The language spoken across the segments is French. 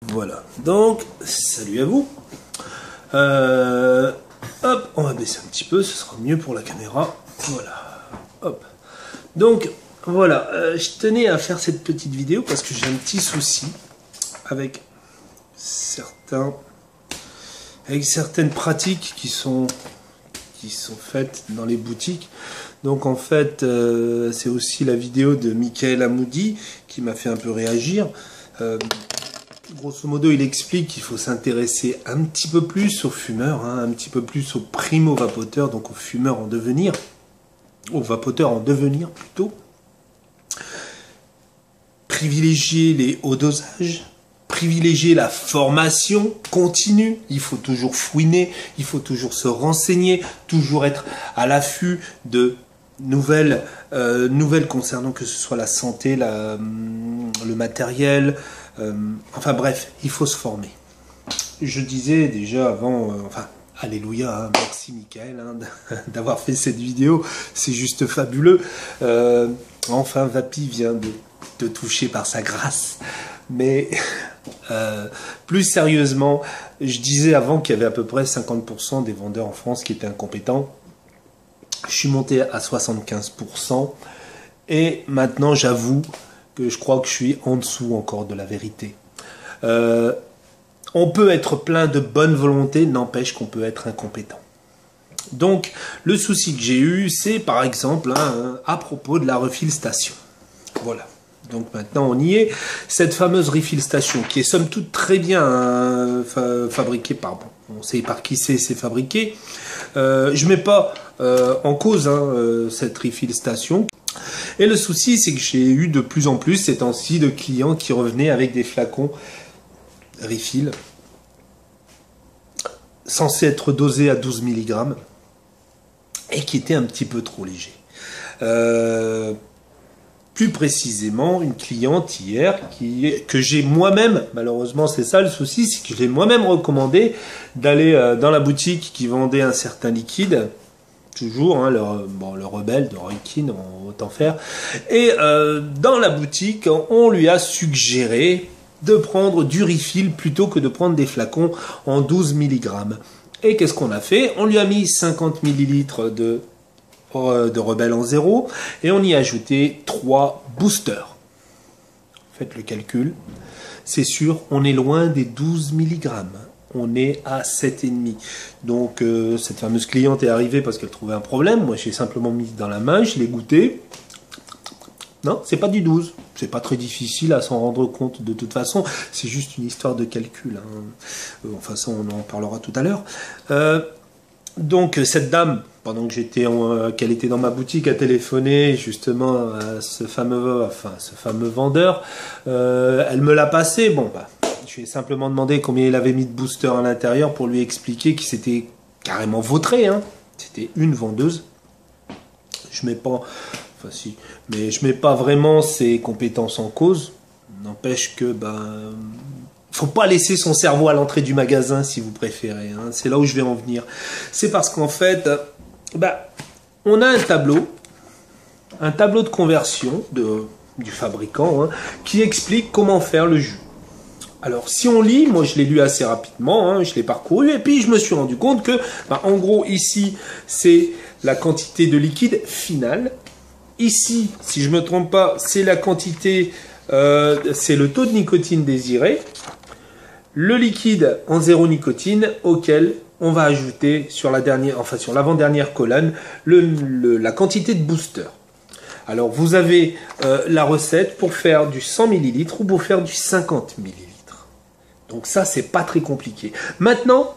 Voilà, donc salut à vous. Hop, on va baisser un petit peu, ce sera mieux pour la caméra. Voilà, hop. Donc voilà, je tenais à faire cette petite vidéo parce que j'ai un petit souci avec certaines pratiques qui sont faites dans les boutiques. Donc en fait, c'est aussi la vidéo de Michael Hamoudi qui m'a fait un peu réagir. Grosso modo, il explique qu'il faut s'intéresser un petit peu plus aux fumeurs, hein, un petit peu plus aux primo-vapoteurs, donc aux fumeurs en devenir, aux vapoteurs en devenir plutôt. Privilégier les hauts dosages, privilégier la formation continue. Il faut toujours fouiner, il faut toujours se renseigner, toujours être à l'affût de nouvelles concernant que ce soit la santé, le matériel. Enfin bref, il faut se former. Je disais déjà avant, alléluia, hein, merci Michael hein, d'avoir fait cette vidéo, c'est juste fabuleux. Enfin, Vapi vient de te toucher par sa grâce. Mais plus sérieusement, je disais avant qu'il y avait à peu près 50% des vendeurs en France qui étaient incompétents. Je suis monté à 75% et maintenant j'avoue que je crois que je suis en dessous encore de la vérité. On peut être plein de bonne volonté, n'empêche qu'on peut être incompétent. Donc, le souci que j'ai eu, c'est par exemple hein, à propos de la refill station. Voilà. Donc maintenant on y est. Cette fameuse refill station qui est somme toute très bien fabriquée par... on sait par qui c'est fabriqué. Je ne mets pas en cause hein, cette refill station. Et le souci, c'est que j'ai eu de plus en plus ces temps-ci de clients qui revenaient avec des flacons refill censés être dosés à 12 mg et qui étaient un petit peu trop légers. Plus précisément, une cliente hier que j'ai moi-même, malheureusement c'est ça le souci, c'est que je l'ai moi-même recommandé d'aller dans la boutique qui vendait un certain liquide. Toujours, hein, le rebelle de Roykin, autant faire. Et dans la boutique, on lui a suggéré de prendre du refill plutôt que de prendre des flacons en 12 mg. Et qu'est-ce qu'on a fait? On lui a mis 50 ml de rebelle en zéro et on y a ajouté 3 boosters. Faites le calcul. C'est sûr, on est loin des 12 mg. On est à 7,5. Donc cette fameuse cliente est arrivée parce qu'elle trouvait un problème. Moi j'ai simplement mis dans la main, je l'ai goûté. Non, c'est pas du 12. C'est pas très difficile à s'en rendre compte de toute façon. C'est juste une histoire de calcul. Hein. Enfin ça on en parlera tout à l'heure. Donc cette dame, pendant que qu'elle était dans ma boutique, a téléphoné justement à ce fameux vendeur. Elle me l'a passé. Bon bah. Je lui ai simplement demandé combien il avait mis de booster à l'intérieur pour lui expliquer qu'il s'était carrément vautré. Hein. C'était une vendeuse. Je mets pas, enfin si, mais je mets pas vraiment ses compétences en cause. N'empêche que faut pas laisser son cerveau à l'entrée du magasin si vous préférez. Hein. C'est là où je vais en venir. C'est parce qu'en fait, on a un tableau de conversion du fabricant hein, qui explique comment faire le jus. Alors, si on lit, moi je l'ai lu assez rapidement, hein, je l'ai parcouru, et puis je me suis rendu compte que, en gros, ici, c'est la quantité de liquide finale. Ici, si je ne me trompe pas, c'est la quantité, c'est le taux de nicotine désiré. Le liquide en zéro nicotine, auquel on va ajouter sur sur l'avant-dernière colonne, la quantité de booster. Alors, vous avez la recette pour faire du 100 ml ou pour faire du 50 ml. Donc ça, c'est pas très compliqué. Maintenant,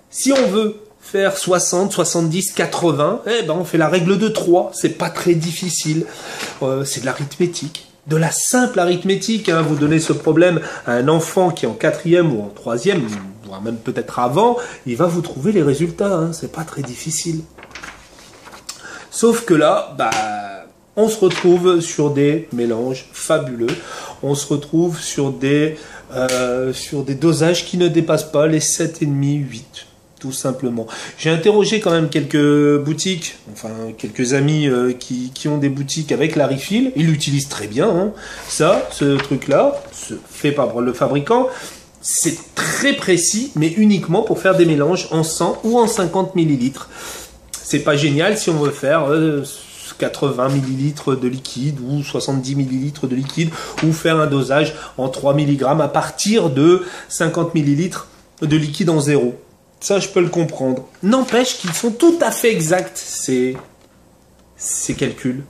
si on veut faire 60, 70, 80, on fait la règle de 3. C'est pas très difficile. C'est de l'arithmétique. De la simple arithmétique. Hein. Vous donnez ce problème à un enfant qui est en 4e ou en 3e, voire même peut-être avant, il va vous trouver les résultats. Hein. C'est pas très difficile. Sauf que là, on se retrouve sur des mélanges fabuleux. On se retrouve sur des dosages qui ne dépassent pas les 7,5, 8, tout simplement. J'ai interrogé quand même quelques boutiques, enfin quelques amis qui ont des boutiques avec la refill. Ils l'utilisent très bien, hein. Ce truc-là, fait par le fabricant. C'est très précis, mais uniquement pour faire des mélanges en 100 ou en 50 millilitres. C'est pas génial si on veut faire 80 millilitres de liquide ou 70 millilitres de liquide, ou faire un dosage en 3 mg à partir de 50 millilitres de liquide en zéro. Ça, je peux le comprendre. N'empêche qu'ils sont tout à fait exacts, ces calculs.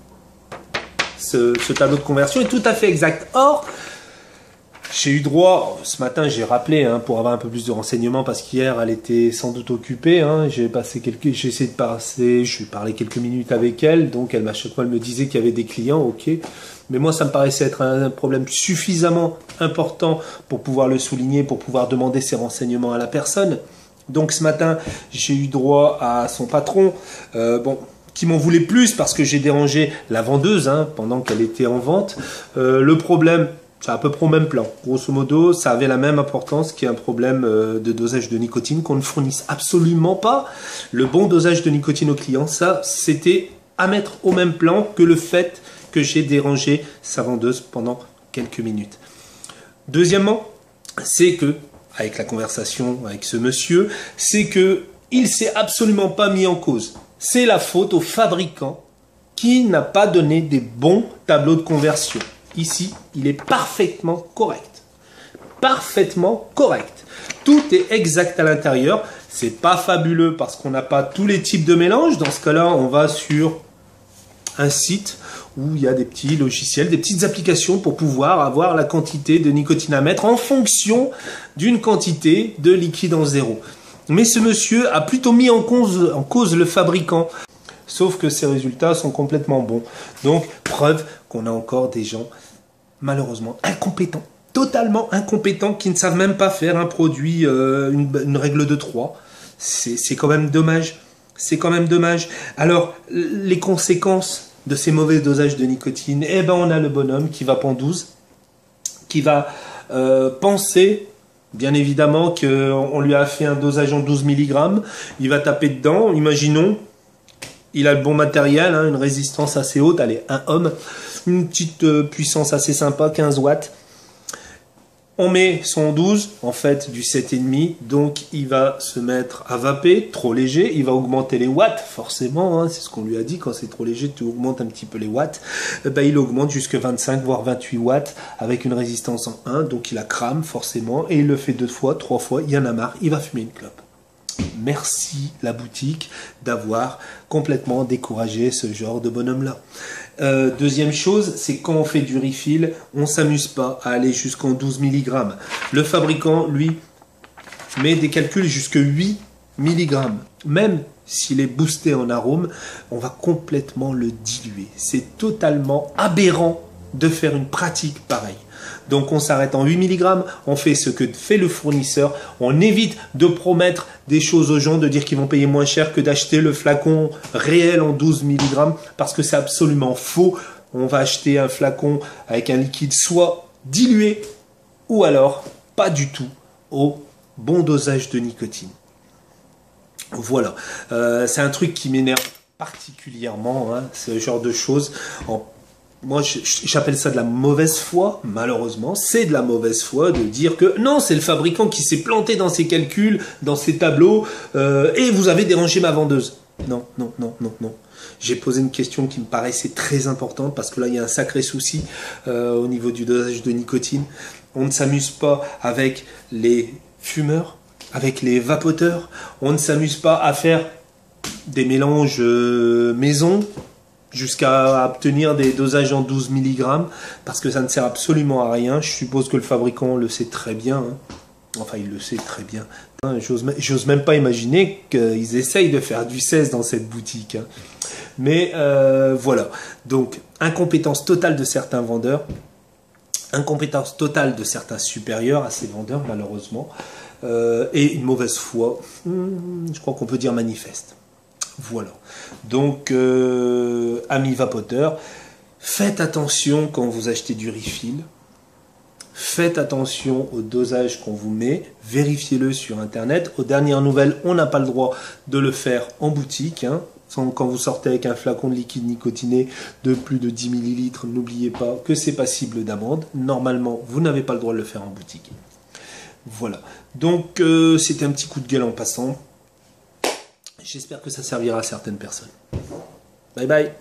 Ce tableau de conversion est tout à fait exact. Or, j'ai eu droit, ce matin j'ai rappelé pour avoir un peu plus de renseignements parce qu'hier elle était sans doute occupée. J'ai essayé de passer, je lui ai parlé quelques minutes avec elle, donc à chaque fois elle me disait qu'il y avait des clients, ok. Mais moi ça me paraissait être un problème suffisamment important pour pouvoir le souligner, pour pouvoir demander ces renseignements à la personne. Donc ce matin j'ai eu droit à son patron, qui m'en voulait plus parce que j'ai dérangé la vendeuse pendant qu'elle était en vente. Le problème, c'est à peu près au même plan. Grosso modo, ça avait la même importance qu'un problème de dosage de nicotine qu'on ne fournisse absolument pas. Le bon dosage de nicotine au client, ça, c'était à mettre au même plan que le fait que j'ai dérangé sa vendeuse pendant quelques minutes. Deuxièmement, c'est que, avec la conversation avec ce monsieur, c'est que il s'est absolument pas mis en cause. C'est la faute au fabricant qui n'a pas donné des bons tableaux de conversion. Ici, il est parfaitement correct. Parfaitement correct. Tout est exact à l'intérieur. C'est pas fabuleux parce qu'on n'a pas tous les types de mélanges. Dans ce cas-là, on va sur un site où il y a des petits logiciels, des petites applications pour pouvoir avoir la quantité de nicotine à mettre en fonction d'une quantité de liquide en zéro. Mais ce monsieur a plutôt mis en cause le fabricant. Sauf que ses résultats sont complètement bons. Donc, preuve qu'on a encore des gens, malheureusement, incompétents. Totalement incompétents, qui ne savent même pas faire un produit, une règle de 3. C'est quand même dommage. C'est quand même dommage. Alors, les conséquences de ces mauvais dosages de nicotine, on a le bonhomme qui va pendouze, qui va penser, bien évidemment, qu'on lui a fait un dosage en 12 mg. Il va taper dedans, imaginons. Il a le bon matériel, une résistance assez haute, allez, 1 ohm, une petite puissance assez sympa, 15 watts. On met son 12, en fait du 7,5, donc il va se mettre à vaper, trop léger, il va augmenter les watts, forcément, c'est ce qu'on lui a dit, quand c'est trop léger, tu augmentes un petit peu les watts. Il augmente jusqu'à 25, voire 28 watts, avec une résistance en 1, donc il la crame forcément, et il le fait 2 fois, 3 fois, il y en a marre, il va fumer une clope. Merci la boutique d'avoir complètement découragé ce genre de bonhomme-là. Deuxième chose, c'est quand on fait du refill, on ne s'amuse pas à aller jusqu'en 12 mg. Le fabricant, lui, met des calculs jusqu'à 8 mg. Même s'il est boosté en arôme, on va complètement le diluer. C'est totalement aberrant de faire une pratique pareille. Donc on s'arrête en 8 mg, on fait ce que fait le fournisseur, on évite de promettre des choses aux gens, de dire qu'ils vont payer moins cher que d'acheter le flacon réel en 12 mg, parce que c'est absolument faux. On va acheter un flacon avec un liquide soit dilué, ou alors pas du tout au bon dosage de nicotine. Voilà, c'est un truc qui m'énerve particulièrement, ce genre de choses. Moi, j'appelle ça de la mauvaise foi, malheureusement. C'est de la mauvaise foi de dire que non, c'est le fabricant qui s'est planté dans ses calculs, dans ses tableaux, et vous avez dérangé ma vendeuse. Non, non, non, non, non. J'ai posé une question qui me paraissait très importante, parce que là, il y a un sacré souci au niveau du dosage de nicotine. On ne s'amuse pas avec les fumeurs, avec les vapoteurs. On ne s'amuse pas à faire des mélanges maison, jusqu'à obtenir des dosages en 12 mg, parce que ça ne sert absolument à rien. Je suppose que le fabricant le sait très bien. Enfin, il le sait très bien. J'ose même pas imaginer qu'ils essayent de faire du 16 dans cette boutique. Mais voilà. Donc, incompétence totale de certains vendeurs, incompétence totale de certains supérieurs à ces vendeurs, malheureusement, et une mauvaise foi, je crois qu'on peut dire manifeste. Voilà. Donc, amis vapoteurs, faites attention quand vous achetez du refill. Faites attention au dosage qu'on vous met. Vérifiez-le sur Internet. Aux dernières nouvelles, on n'a pas le droit de le faire en boutique. Quand vous sortez avec un flacon de liquide nicotiné de plus de 10 ml, n'oubliez pas que c'est passible d'amende. Normalement, vous n'avez pas le droit de le faire en boutique. Voilà. Donc, c'était un petit coup de gueule en passant. J'espère que ça servira à certaines personnes. Bye bye.